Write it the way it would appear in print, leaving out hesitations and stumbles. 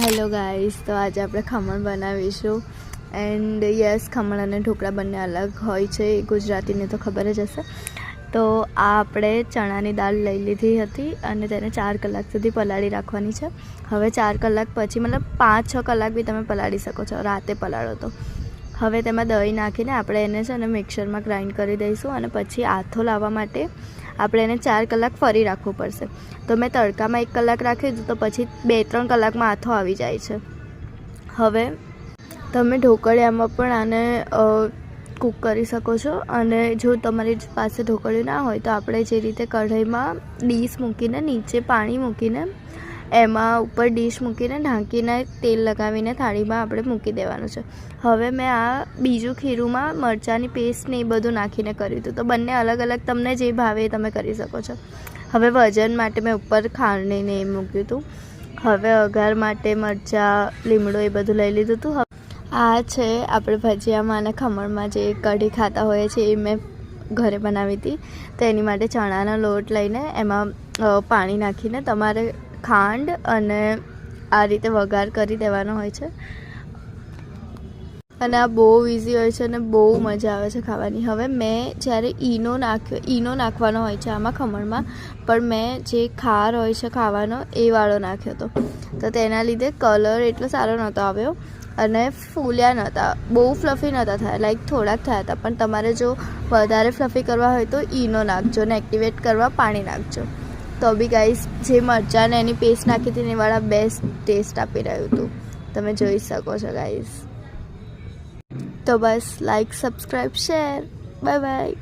Hello guys, તો આજે આપણે ખમણ બનાવીશું. એન્ડ યસ, ખમણ અને ઢોકળા બંને અલગ હોય છે, ગુજરાતીને તો ખબર જ હશે. તો આ આપણે ચણાની દાળ લઈ લીધી હતી અને તેને 4 કલાક સુધી પલાળી રાખવાની છે. હવે 4 કલાક પછી, મતલબ 5-6 કલાક બી તમે પલાળી શકો છો, રાતે પલાળો તો. હવે તેમાં દહીં નાખીને આપણે એને છે ને મિક્સરમાં ગ્રાઇન્ડ કરી દઈશું અને પછી આથો લાવવા માટે આપણે એને 4 કલાક ફરી રાખવું પડશે. તો મેં તડકામાં 1 કલાક રાખી દીધું, તો પછી 2-3 કલાકમાં આથો આવી જાય છે. હવે તમે ઢોકળિયામાં પણ આને કૂક કરી શકો છો. અને જો તમારી પાસે ઢોકળિયું ના હોય તો આપણે જે રીતે કઢાઈમાં ડીશ મૂકીને નીચે પાણી મૂકીને એમાં ઉપર ડીશ મૂકીને ઢાંકીને તેલ લગાવીને થાળીમાં આપણે મૂકી દેવાનું છે. હવે મેં આ બીજું ખીરુંમાં મરચાંની પેસ્ટ ને એ બધું નાખીને કર્યું હતું. તો બંને અલગ અલગ તમને જે ભાવે એ તમે કરી શકો છો. હવે વજન માટે મેં ઉપર ખાંડને એ મૂક્યું હતું. હવે વઘાર માટે મરચાં, લીમડો એ બધું લઈ લીધું હતું. આ છે આપણે ભજીયામાં અને ખમણમાં જે કઢી ખાતા હોઈએ છીએ, એ મેં ઘરે બનાવી હતી. તો એની માટે ચણાનો લોટ લઈને એમાં પાણી નાખીને તમારે ખાંડ અને આ રીતે વઘાર કરી દેવાનો હોય છે. અને આ બહુ ઇઝી હોય છે અને બહુ મજા આવે છે ખાવાની. હવે મેં જ્યારે ઈનો નાખવાનો હોય છે આમાં ખમણમાં, પણ મેં જે ખાર હોય છે ખાવાનો એ વાળો નાખ્યો હતો. તો તેના લીધે કલર એટલો સારો નહોતો આવ્યો અને ફૂલ્યા નહોતા, બહુ ફ્લફી નહોતા થયા, લાઈક થોડાક થયા હતા. પણ તમારે જો વધારે ફ્લફી કરવા હોય તો ઈનો નાખજો ને એક્ટિવેટ કરવા પાણી નાખજો. તો બી ગાઈસ, જે મરચાં ને એની પેસ્ટ નાખી હતી ને વાળા બેસ્ટ ટેસ્ટ આપી રહ્યું હતું, તમે જોઈ શકો છો ગાઈસ. તો બસ, like, subscribe, share, bye by.